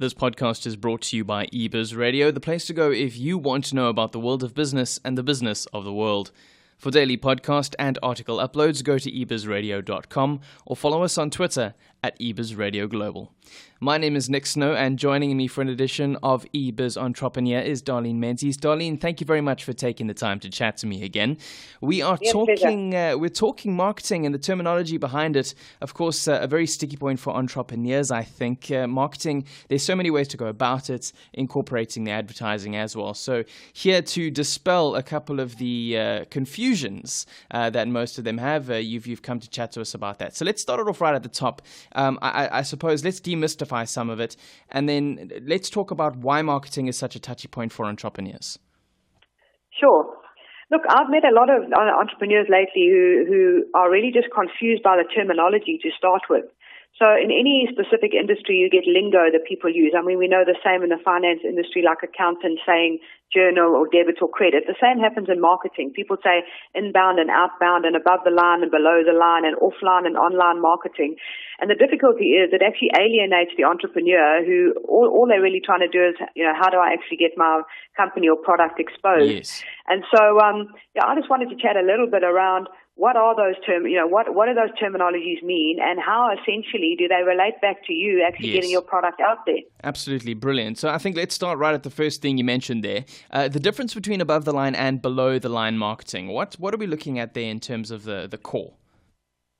This podcast is brought to you by eBizRadio, the place to go if you want to know about the world of business and the business of the world. For daily podcast and article uploads, go to eBizRadio.com or follow us on Twitter at eBizRadioGlobal. My name is Nick Snow, and joining me for an edition of eBiz Entrepreneur is Darlene Menzies. Darlene, thank you very much for taking the time to chat to me again. We're talking marketing and the terminology behind it. Of course, a very sticky point for entrepreneurs, I think. Marketing, there's so many ways to go about it, incorporating the advertising as well. So here to dispel a couple of the confusions that most of them have, you've come to chat to us about that. So let's start it off right at the top. I suppose let's demystify some of it, and then let's talk about why marketing is such a touchy point for entrepreneurs. Sure. Look, I've met a lot of entrepreneurs lately who are really just confused by the terminology to start with. So in any specific industry, you get lingo that people use. I mean, we know the same in the finance industry, like accountants saying journal or debit or credit. The same happens in marketing. People say inbound and outbound and above the line and below the line and offline and online marketing. And the difficulty is it actually alienates the entrepreneur who all they're really trying to do is, how do I actually get my company or product exposed? Yes. And so, I just wanted to chat a little bit around what are those what do those terminologies mean, and how essentially do they relate back to you actually getting your product out there? Absolutely brilliant. So I think let's start right at the first thing you mentioned there. The difference between above the line and below the line marketing. What are we looking at there in terms of the core?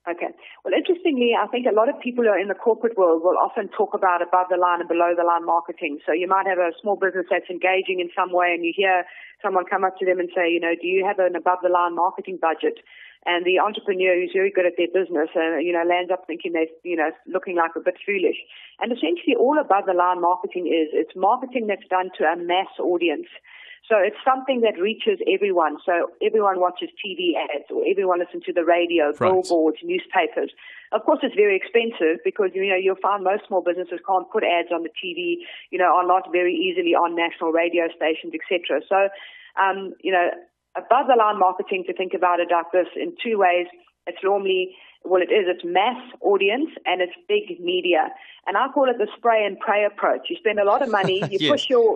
Okay. Well, interestingly, I think a lot of people who are in the corporate world will often talk about above the line and below the line marketing. So you might have a small business that's engaging in some way, and you hear someone come up to them and say, do you have an above the line marketing budget? And the entrepreneur who's very good at their business, lands up thinking they're, looking like a bit foolish. And essentially all above the line marketing it's marketing that's done to a mass audience. So it's something that reaches everyone. So everyone watches TV ads, or everyone listens to the radio, billboards, newspapers. Of course, it's very expensive because, you'll find most small businesses can't put ads on the TV, are not very easily on national radio stations, etc. So, above the line marketing, to think about it like this in two ways. It's normally, it's mass audience and it's big media. And I call it the spray and pray approach. You spend a lot of money, you push your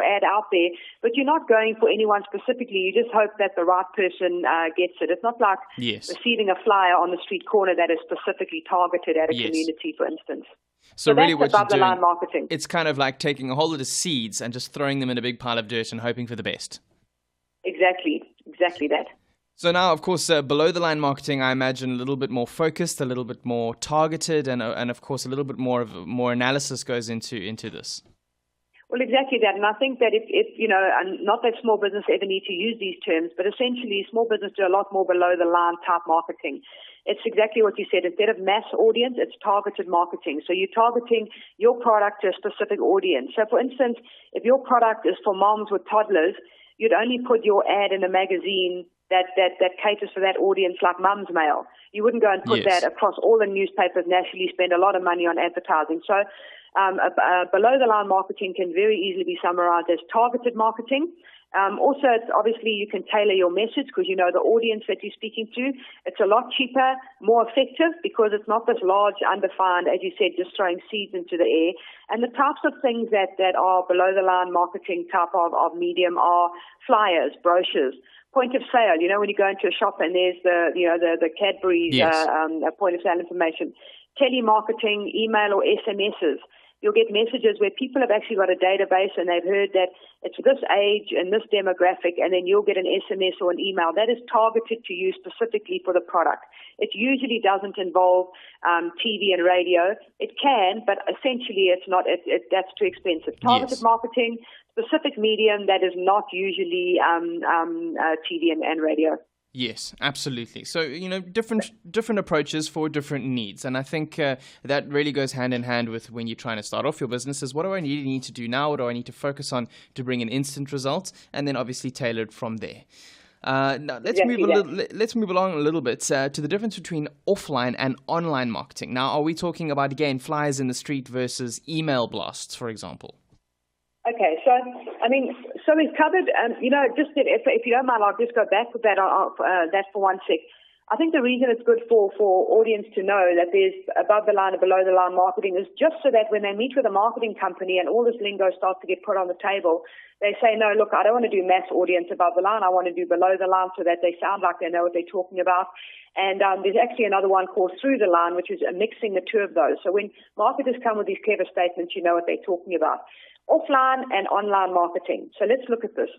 ad out there, but you're not going for anyone specifically. You just hope that the right person gets it. It's not like receiving a flyer on the street corner that is specifically targeted at a community, for instance. So really that's above the line marketing. It's kind of like taking a whole lot of seeds and just throwing them in a big pile of dirt and hoping for the best. Exactly that. So now, of course, below the line marketing, I imagine a little bit more focused, a little bit more targeted, and of course a little bit more analysis goes into this. Well, exactly that. And I think that if and not that small business ever need to use these terms, but essentially small business do a lot more below the line type marketing. It's exactly what you said. Instead of mass audience, it's targeted marketing. So you're targeting your product to a specific audience. So for instance, if your product is for moms with toddlers, you'd only put your ad in a magazine that caters for that audience, like Mum's Mail. You wouldn't go and put that across all the newspapers nationally, spend a lot of money on advertising. So below the line marketing can very easily be summarized as targeted marketing. Also, it's obviously you can tailor your message because you know the audience that you're speaking to. It's a lot cheaper, more effective because it's not this large, undefined, as you said, just throwing seeds into the air. And the types of things that are below the line marketing type of medium are flyers, brochures, point of sale. When you go into a shop and there's the Cadbury's point of sale information, telemarketing, email or SMSs. You'll get messages where people have actually got a database and they've heard that it's this age and this demographic, and then you'll get an SMS or an email that is targeted to you specifically for the product. It usually doesn't involve TV and radio. It can, but essentially it's not. That's too expensive. Targeted marketing, specific medium that is not usually TV and radio. Yes, absolutely. So, different approaches for different needs. And I think that really goes hand in hand with when you're trying to start off your business is what do I need to do now? What do I need to focus on to bring an instant result? And then obviously tailored from there. Now, let's move along a little bit to the difference between offline and online marketing. Now, are we talking about, again, flyers in the street versus email blasts, for example? Okay, so we've covered, just if you don't mind, I'll just go back with that for one sec. I think the reason it's good for audience to know that there's above the line and below the line marketing is just so that when they meet with a marketing company and all this lingo starts to get put on the table, they say, no, look, I don't want to do mass audience above the line. I want to do below the line so that they sound like they know what they're talking about. And there's actually another one called through the line, which is mixing the two of those. So when marketers come with these clever statements, you know what they're talking about. Offline and online marketing. So let's look at this.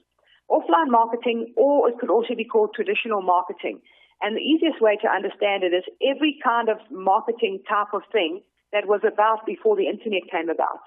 Offline marketing, or it could also be called traditional marketing. And the easiest way to understand it is every kind of marketing type of thing that was about before the internet came about.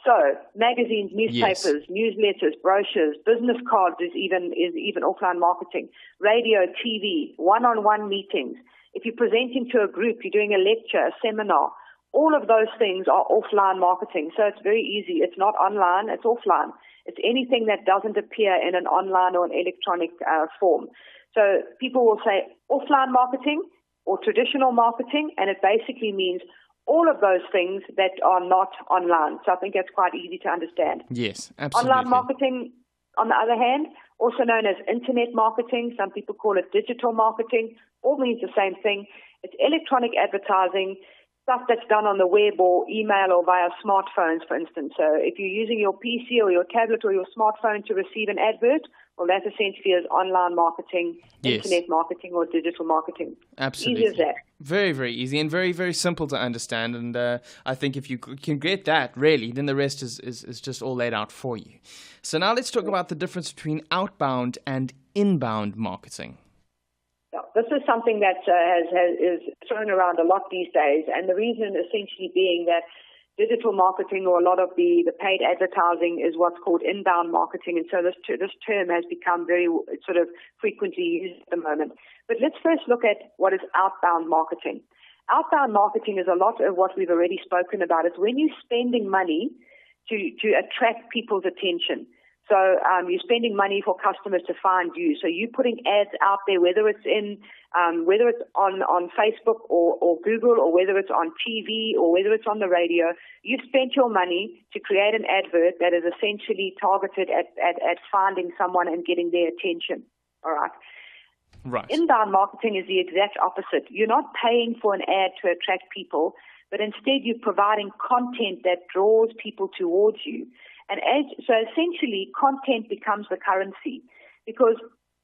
So magazines, newspapers, newsletters, brochures, business cards is even offline marketing. Radio, TV, one-on-one meetings. If you're presenting to a group, you're doing a lecture, a seminar, all of those things are offline marketing. So it's very easy. It's not online, it's offline. It's anything that doesn't appear in an online or an electronic form. So people will say offline marketing or traditional marketing, and it basically means all of those things that are not online. So I think that's quite easy to understand. Yes, absolutely. Online marketing, on the other hand, also known as internet marketing, some people call it digital marketing, all means the same thing. It's electronic advertising, stuff that's done on the web or email or via smartphones, for instance. So if you're using your PC or your tablet or your smartphone to receive an advert, well, that essentially is online marketing, internet marketing, or digital marketing. Absolutely. Easy as that. Very, very easy and very, very simple to understand. And I think if you can get that, really, then the rest is just all laid out for you. So now let's talk about the difference between outbound and inbound marketing. This is something that is thrown around a lot these days, and the reason essentially being that digital marketing or a lot of the paid advertising is what's called inbound marketing, and so this term has become very sort of frequently used at the moment. But let's first look at what is outbound marketing. Outbound marketing is a lot of what we've already spoken about. It's when you're spending money to attract people's attention. So you're spending money for customers to find you. So you're putting ads out there, whether it's on Facebook or Google, or whether it's on TV, or whether it's on the radio. You've spent your money to create an advert that is essentially targeted at finding someone and getting their attention. All right. Right. Inbound marketing is the exact opposite. You're not paying for an ad to attract people, but instead you're providing content that draws people towards you. And so essentially, content becomes the currency, because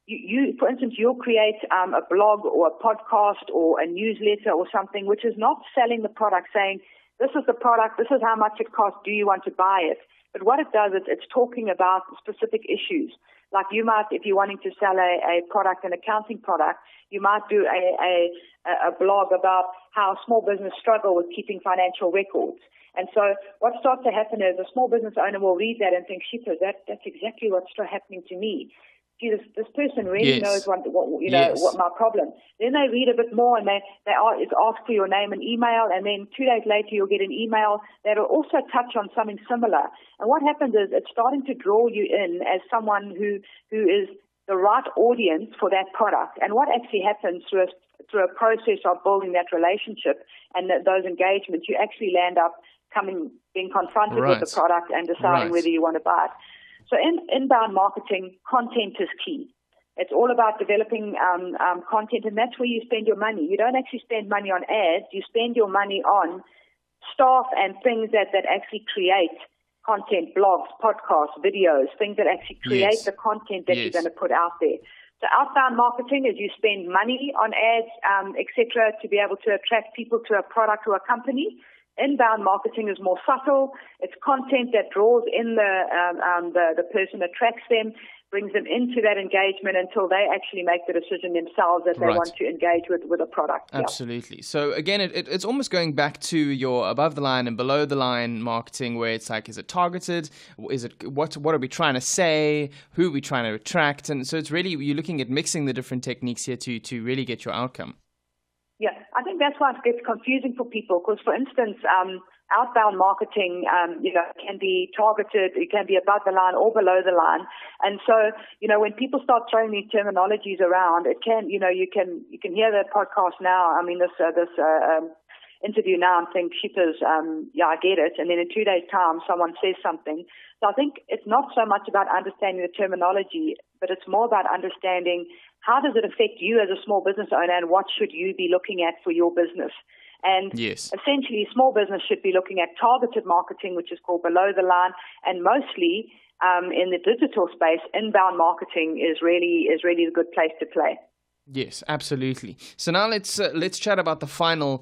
you for instance, you'll create a blog or a podcast or a newsletter or something which is not selling the product, saying, this is the product, this is how much it costs, do you want to buy it? But what it does is it's talking about specific issues. Like you might, if you're wanting to sell a product, an accounting product, you might do a blog about how small business struggle with keeping financial records. And so what starts to happen is a small business owner will read that and think, "Shita, that's exactly what's happening to me. Gee, this person really knows what my problem." Then they read a bit more, and they ask for your name and email, and then 2 days later you'll get an email that will also touch on something similar. And what happens is it's starting to draw you in as someone who is the right audience for that product. And what actually happens through a process of building that relationship and those engagements, you actually land up being confronted with the product and deciding whether you want to buy it. So in inbound marketing, content is key. It's all about developing content, and that's where you spend your money. You don't actually spend money on ads. You spend your money on staff and things that actually create content, blogs, podcasts, videos, things that actually create the content that you're going to put out there. So outbound marketing is you spend money on ads, etc., to be able to attract people to a product or a company. Inbound marketing is more subtle. It's content that draws in the person, attracts them, brings them into that engagement until they actually make the decision themselves that they want to engage with a product. Absolutely. So again, it's almost going back to your above the line and below the line marketing, where it's like, is it targeted? Is it what are we trying to say? Who are we trying to attract? And so it's really, you're looking at mixing the different techniques here to really get your outcome. Yeah, I think that's why it gets confusing for people, because, for instance, outbound marketing, can be targeted, it can be above the line or below the line. And so, when people start throwing these terminologies around, it can, you can hear the podcast now. I mean, this interview now and think, shippers, I get it. And then in 2 days' time, someone says something. So I think it's not so much about understanding the terminology, but it's more about understanding how does it affect you as a small business owner, and what should you be looking at for your business? And essentially, small business should be looking at targeted marketing, which is called below the line, and mostly in the digital space, inbound marketing is really a good place to play. Yes, absolutely. So now let's chat about the final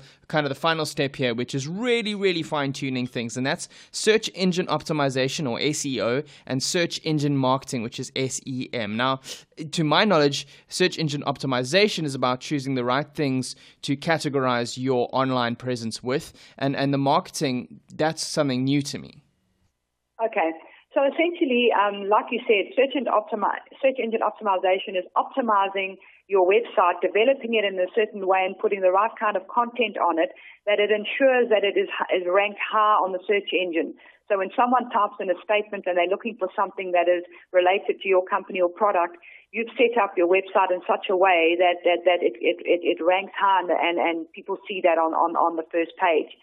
step here, which is really fine-tuning things, and that's search engine optimization, or SEO, and search engine marketing, which is SEM. Now, to my knowledge, search engine optimization is about choosing the right things to categorize your online presence with, and the marketing, that's something new to me. Okay. So essentially, like you said, search engine optimization is optimizing your website, developing it in a certain way and putting the right kind of content on it, that it ensures that it is ranked high on the search engine. So when someone types in a statement and they're looking for something that is related to your company or product, you've set up your website in such a way that it ranks high and people see that on the first page.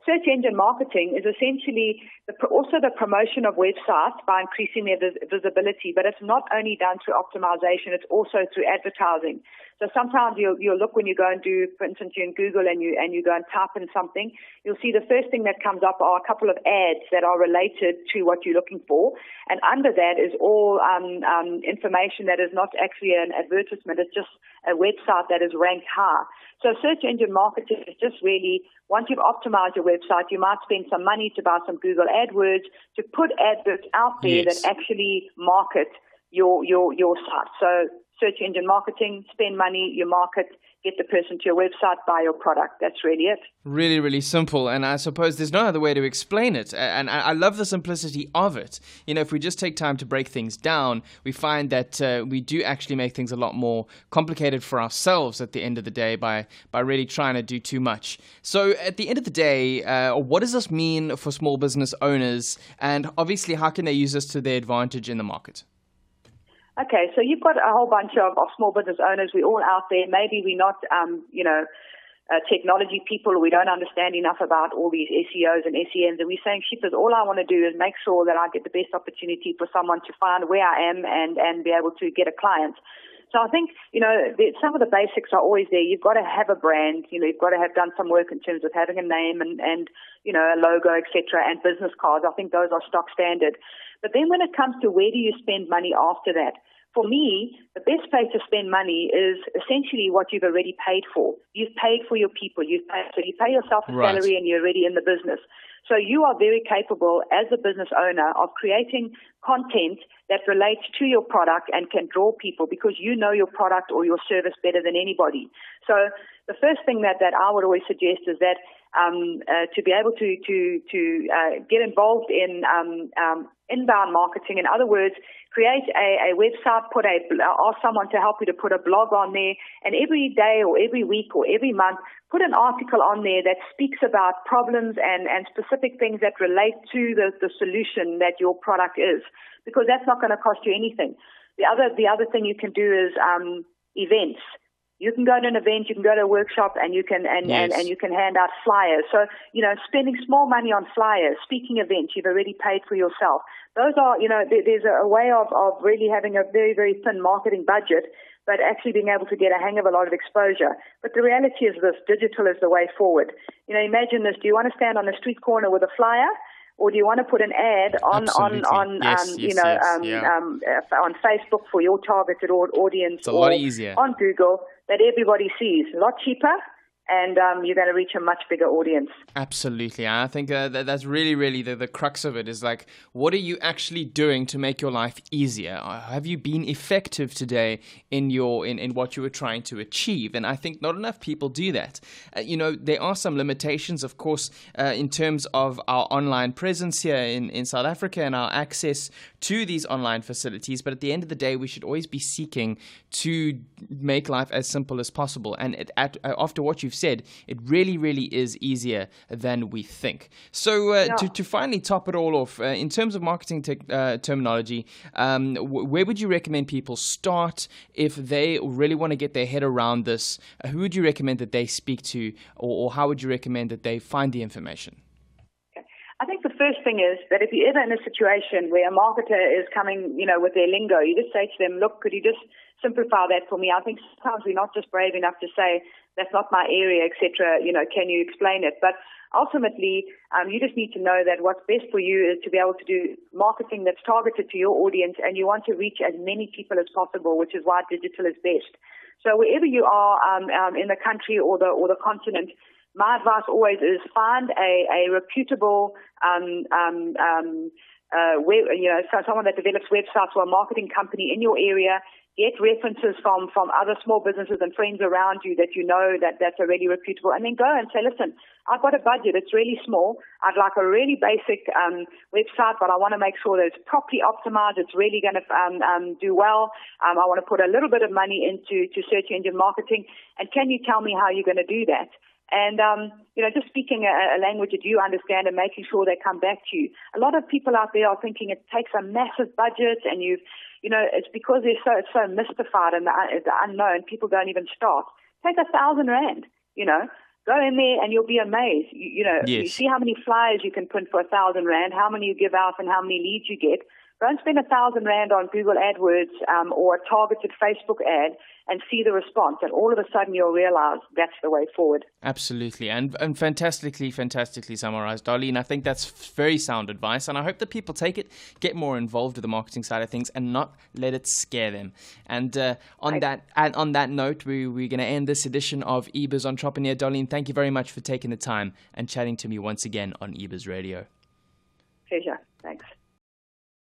Search engine marketing is essentially also the promotion of websites by increasing their visibility, but it's not only done through optimization, it's also through advertising. So sometimes you'll look when you go and do, for instance, you're in Google and you go and type in something, you'll see the first thing that comes up are a couple of ads that are related to what you're looking for, and under that is all information that is not actually an advertisement, it's just a website that is ranked high. So search engine marketing is just really, once you've optimized your website, you might spend some money to buy some Google AdWords to put adverts out there that actually market your site. So search engine marketing, spend money, you market, get the person to your website, buy your product. That's really it. Really simple. And I suppose there's no other way to explain it. And I love the simplicity of it. You know, if we just take time to break things down, we find that we do actually make things a lot more complicated for ourselves at the end of the day by really trying to do too much. So at the end of the day, what does this mean for small business owners? And obviously, how can they use this to their advantage in the market? Okay, so you've got a whole bunch of small business owners. We're all out there. Maybe we're not, technology people, or we don't understand enough about all these SEOs and SEMs. And we're saying, shippers, all I want to do is make sure that I get the best opportunity for someone to find where I am and be able to get a client. So I think, some of the basics are always there. You've got to have a brand. You've got to have done some work in terms of having a name and a logo, etc., and business cards. I think those are stock standard. But then when it comes to where do you spend money after that, for me, the best place to spend money is essentially what you've already paid for. You've paid for your people. You pay yourself a salary and you're already in the business. So you are very capable as a business owner of creating content that relates to your product and can draw people because you know your product or your service better than anybody. So the first thing that I would always suggest is that to be able to get involved in inbound marketing. In other words, create a website, ask someone to help you to put a blog on there, and every day or every week or every month, put an article on there that speaks about problems and specific things that relate to the solution that your product is, because that's not going to cost you anything. The other thing you can do is events. You can go to an event, you can go to a workshop, and you can you can hand out flyers. So, spending small money on flyers, speaking events, you've already paid for yourself. Those are, there's a way of really having a very, very thin marketing budget, but actually being able to get a hang of a lot of exposure. But the reality is this: digital is the way forward. Imagine this: do you want to stand on a street corner with a flyer? Or do you want to put an ad on Facebook for your targeted audience? It's a lot easier. On Google that everybody sees. A lot cheaper, and you're going to reach a much bigger audience. Absolutely. I think that's really the crux of it is like, what are you actually doing to make your life easier? Have you been effective today in what you were trying to achieve? And I think not enough people do that. There are some limitations, of course, in terms of our online presence here in South Africa and our access to these online facilities. But at the end of the day, we should always be seeking to make life as simple as possible. And after what you've said, it really is easier than we think. So to finally top it all off, in terms of marketing terminology, where would you recommend people start if they really want to get their head around this? Who would you recommend that they speak to, or how would you recommend that they find the information? I think the the first thing is that if you're ever in a situation where a marketer is coming, with their lingo, you just say to them, look, could you just simplify that for me? I think sometimes we're not just brave enough to say, that's not my area, etc. Can you explain it? But ultimately, you just need to know that what's best for you is to be able to do marketing that's targeted to your audience, and you want to reach as many people as possible, which is why digital is best. So wherever you are in the country or the continent, my advice always is find a reputable someone that develops websites or a marketing company in your area. Get references from other small businesses and friends around you that that's already reputable, and then go and say, listen, I've got a budget. It's really small. I'd like a really basic website, but I want to make sure that it's properly optimized. It's really going to do well. I want to put a little bit of money into search engine marketing, and can you tell me how you're going to do that? And, just speaking a language that you understand and making sure they come back to you. A lot of people out there are thinking it takes a massive budget, and it's because it's so mystified and the unknown, people don't even start. Take 1,000 rand, go in there and you'll be amazed. Yes. You see how many flyers you can print for 1,000 rand, how many you give out and how many leads you get. Don't spend 1,000 rand on Google AdWords or a targeted Facebook ad and see the response. And all of a sudden you'll realize that's the way forward. Absolutely. And fantastically summarized, Darlene. I think that's very sound advice. And I hope that people take it, get more involved with the marketing side of things and not let it scare them. And on that note, we're going to end this edition of eBiz Entrepreneur. Darlene, thank you very much for taking the time and chatting to me once again on eBiz Radio. Pleasure.